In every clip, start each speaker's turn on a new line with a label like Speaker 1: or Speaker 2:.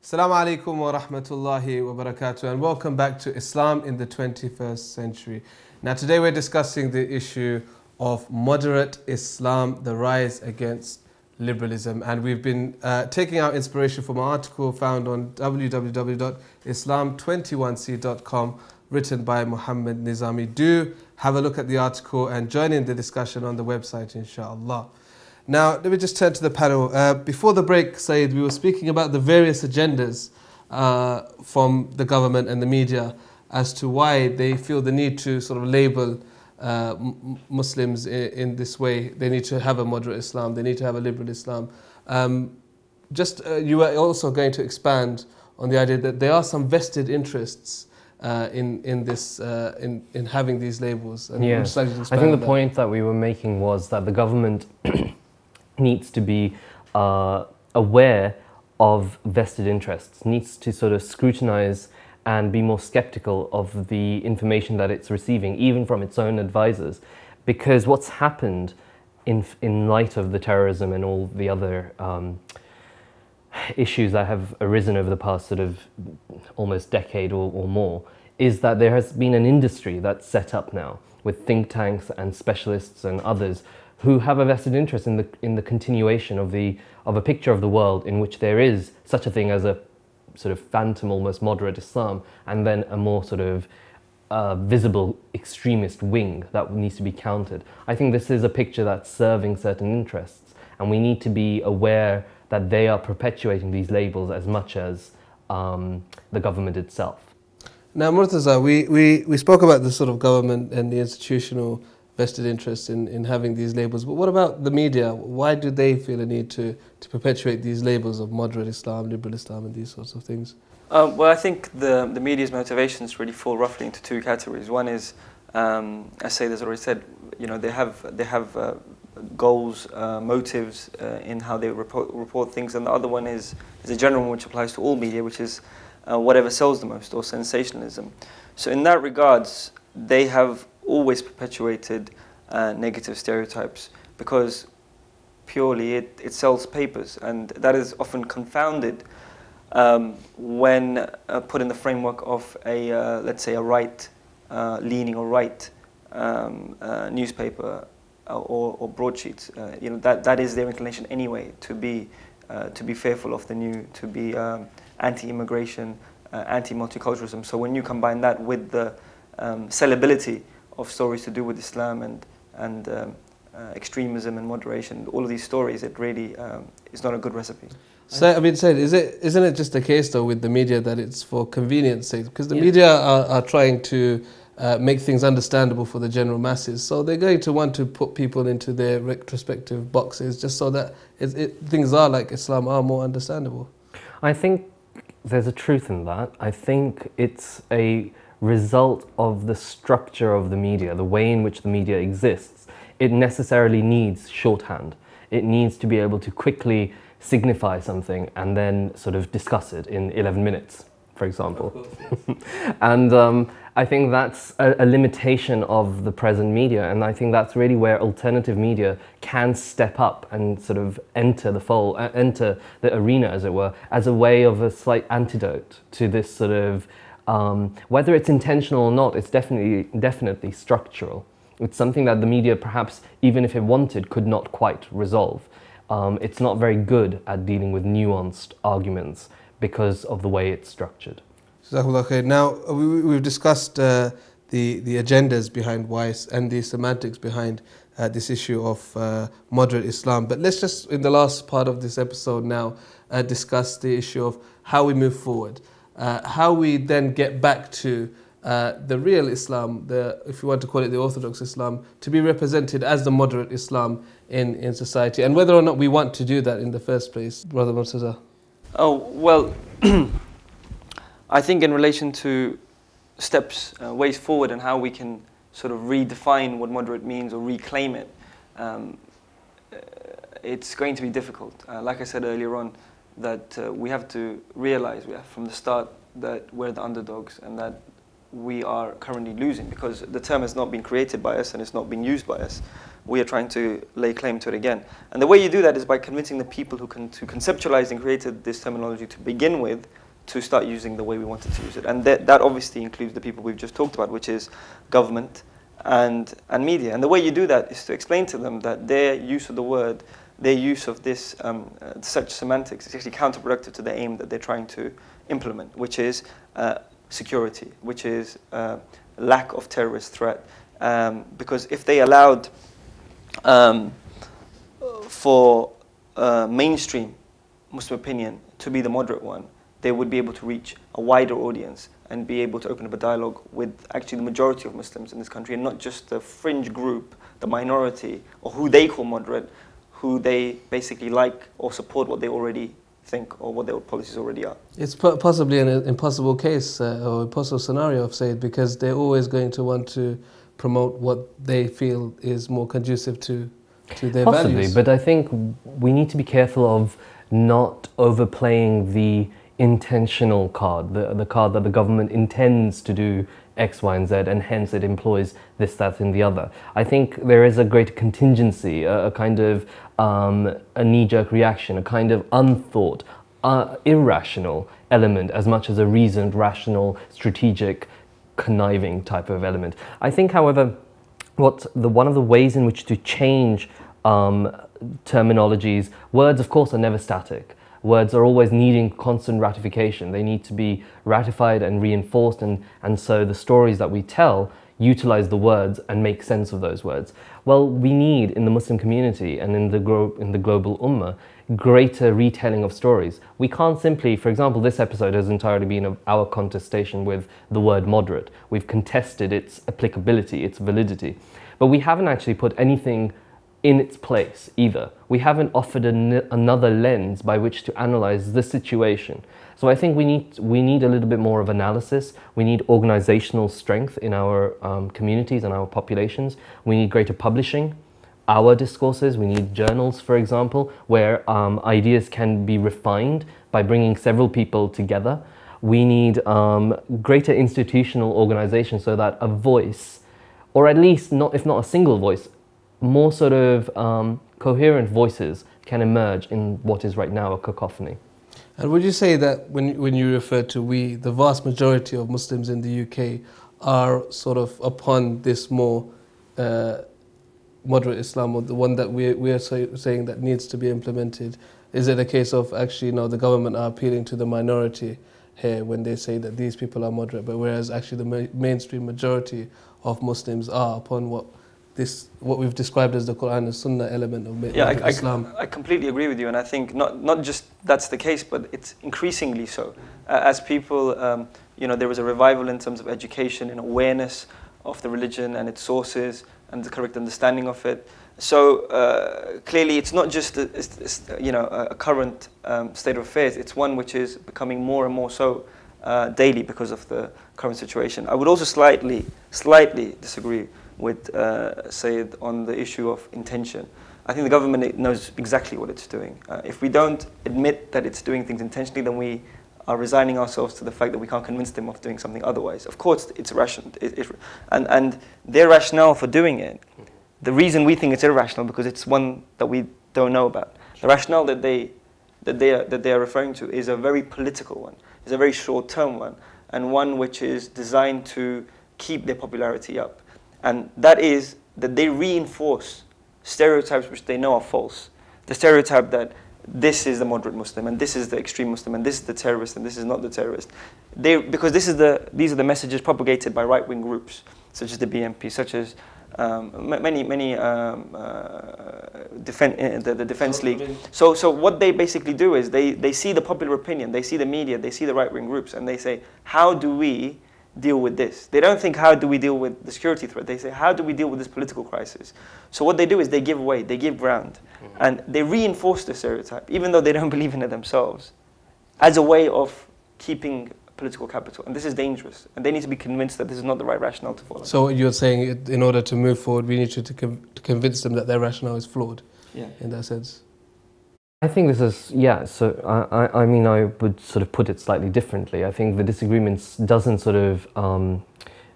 Speaker 1: Assalamu alaikum wa rahmatullahi wa barakatuh, and welcome back to Islam in the 21st century. Now today we're discussing the issue of moderate Islam, the rise against liberalism, and we've been taking our inspiration from an article found on www.islam21c.com written by Muhammad Nizami. Do have a look at the article and join in the discussion on the website, inshallah. Now, let me just turn to the panel. Before the break, Saeed, we were speaking about the various agendas from the government and the media as to why they feel the need to sort of label Muslims in this way. They need to have a moderate Islam, they need to have a liberal Islam. You were also going to expand on the idea that there are some vested interests in having these labels. And
Speaker 2: yes, I think the point that we were making was that the government needs to be aware of vested interests, needs to sort of scrutinize and be more skeptical of the information that it's receiving, even from its own advisors. Because what's happened in light of the terrorism and all the other issues that have arisen over the past sort of almost decade or more, is that there has been an industry that's set up now with think tanks and specialists and others who have a vested interest in the continuation of a picture of the world in which there is such a thing as a sort of phantom, almost moderate Islam, and then a more sort of visible extremist wing that needs to be countered. I think this is a picture that's serving certain interests, and we need to be aware that they are perpetuating these labels as much as the government itself.
Speaker 1: Now, Murtaza, we spoke about the sort of government and the institutional vested interest in having these labels, but what about the media? Why do they feel a need to perpetuate these labels of moderate Islam, liberal Islam, and these sorts of things?
Speaker 3: Well, I think the media's motivations really fall roughly into two categories. One is, as Sayyid has already said, you know, they have goals, motives in how they report things, and the other one is a general one which applies to all media, which is whatever sells the most, or sensationalism. So in that regards, they have always perpetuated negative stereotypes because purely it sells papers, and that is often confounded when put in the framework of let's say a right leaning or right newspaper or broadsheets. You know, that is their inclination anyway, to be fearful of the new, to be anti-immigration, anti-multiculturalism. So when you combine that with the sellability of stories to do with Islam and extremism and moderation, all of these stories, it really is not a good recipe.
Speaker 1: So, I mean, Said, isn't it just the case though with the media that it's for convenience sake? Because the media are trying to make things understandable for the general masses, so they're going to want to put people into their retrospective boxes just so that things are like Islam are more understandable.
Speaker 2: I think there's a truth in that. I think it's a result of the structure of the media, the way in which the media exists. It necessarily needs shorthand. It needs to be able to quickly signify something and then sort of discuss it in 11 minutes, for example. And I think that's a limitation of the present media, and I think that's really where alternative media can step up and sort of enter the fold, enter the arena, as it were, as a way of a slight antidote to this sort of whether it's intentional or not, it's definitely structural. It's something that the media, perhaps, even if it wanted, could not quite resolve. It's not very good at dealing with nuanced arguments because of the way it's structured.
Speaker 1: Now, we've discussed the agendas behind why and the semantics behind this issue of moderate Islam. But let's just, in the last part of this episode now, discuss the issue of how we move forward. How we then get back to the real Islam, if you want to call it the Orthodox Islam, to be represented as the moderate Islam in society, and whether or not we want to do that in the first place, Brother Murtaza.
Speaker 3: Oh, well, I think in relation to steps, ways forward, and how we can sort of redefine what moderate means or reclaim it, it's going to be difficult. Like I said earlier on, that we have to realize from the start that we're the underdogs, and that we are currently losing, because the term has not been created by us and it's not being used by us. We are trying to lay claim to it again. And the way you do that is by convincing the people who conceptualized and created this terminology to begin with to start using the way we wanted to use it. And that obviously includes the people we've just talked about, which is government and media. And the way you do that is to explain to them that their use of the word, their use of this such semantics is actually counterproductive to the aim that they're trying to implement, which is security, which is lack of terrorist threat. Because if they allowed for mainstream Muslim opinion to be the moderate one, they would be able to reach a wider audience and be able to open up a dialogue with actually the majority of Muslims in this country, and not just the fringe group, the minority, or who they call moderate, who they basically like or support what they already think or what their policies already are.
Speaker 1: It's possibly an impossible case or impossible scenario of Said, because they're always going to want to promote what they feel is more conducive to their values.
Speaker 2: But I think we need to be careful of not overplaying the intentional card, the card that the government intends to do X, Y, and Z, and hence it employs this, that, and the other. I think there is a great contingency, a kind of a knee-jerk reaction, a kind of unthought, irrational element, as much as a reasoned, rational, strategic, conniving type of element. I think, however, one of the ways in which to change terminologies, words, of course, are never static. Words are always needing constant ratification. They need to be ratified and reinforced, and so the stories that we tell utilize the words and make sense of those words. Well, we need, in the Muslim community and in the global ummah, greater retelling of stories. We can't simply, for example, this episode has entirely been our contestation with the word moderate. We've contested its applicability, its validity, but we haven't actually put anything in its place either. We haven't offered another lens by which to analyze the situation. So I think we need a little bit more of analysis. We need organizational strength in our communities and our populations. We need greater publishing, our discourses. We need journals, for example, where ideas can be refined by bringing several people together. We need greater institutional organization so that a voice, or at least if not a single voice, more sort of coherent voices can emerge in what is right now a cacophony.
Speaker 1: And would you say that when you refer to we, the vast majority of Muslims in the UK are sort of upon this more moderate Islam, or the one that we are saying that needs to be implemented? Is it a case of actually, the government are appealing to the minority here when they say that these people are moderate, but whereas actually the mainstream majority of Muslims are upon what we've described as the Quran and Sunnah element of Islam?
Speaker 3: I completely agree with you, and I think not just that's the case, but it's increasingly so. As people, there was a revival in terms of education and awareness of the religion and its sources and the correct understanding of it. So clearly, it's not just a current state of affairs. It's one which is becoming more and more so daily because of the current situation. I would also slightly disagree with Sayyid on the issue of intention. I think the government knows exactly what it's doing. If we don't admit that it's doing things intentionally, then we are resigning ourselves to the fact that we can't convince them of doing something otherwise. Of course, it's irrational, and their rationale for doing it, the reason we think it's irrational because it's one that we don't know about. The rationale that they are referring to is a very political one, is a very short-term one, and one which is designed to keep their popularity up. And that is that they reinforce stereotypes which they know are false. The stereotype that this is the moderate Muslim, and this is the extreme Muslim, and this is the terrorist, and this is not the terrorist. Because these are the messages propagated by right-wing groups, such as the BNP, such as many the Defense League. So what they basically do is they see the popular opinion, they see the media, they see the right-wing groups, and they say, how do we deal with this? They don't think, how do we deal with the security threat? They say, how do we deal with this political crisis? So what they do is they give way, they give ground, and they reinforce the stereotype, even though they don't believe in it themselves, as a way of keeping political capital. And this is dangerous, and they need to be convinced that this is not the right rationale to follow.
Speaker 1: So you're saying, in order to move forward, we need to convince them that their rationale is flawed, in that sense?
Speaker 2: I think this is, yeah, so I mean, I would sort of put it slightly differently. I think the disagreements doesn't sort of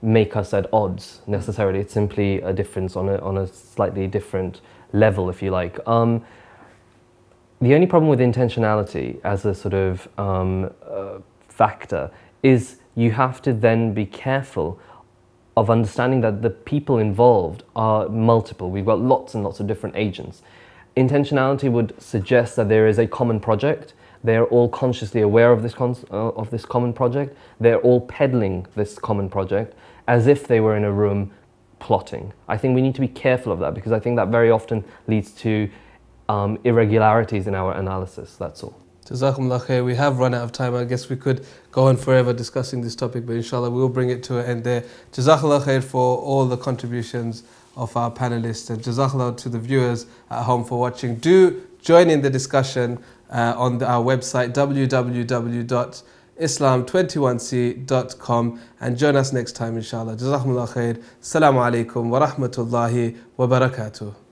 Speaker 2: make us at odds necessarily. It's simply a difference on a slightly different level, if you like. The only problem with intentionality as a sort of factor is you have to then be careful of understanding that the people involved are multiple. We've got lots and lots of different agents. Intentionality would suggest that there is a common project. They're all consciously aware of this common project. They're all peddling this common project as if they were in a room plotting. I think we need to be careful of that, because I think that very often leads to irregularities in our analysis, that's all.
Speaker 1: Jazakumullah khair. We have run out of time. I guess we could go on forever discussing this topic, but inshallah we'll bring it to an end there. Jazakallah khair for all the contributions of our panelists, and jazakallah to the viewers at home for watching. Do join in the discussion on our website www.islam21c.com and join us next time inshallah. Jazakumullah khair. Assalamu alaikum wa rahmatullahi wa barakatuh.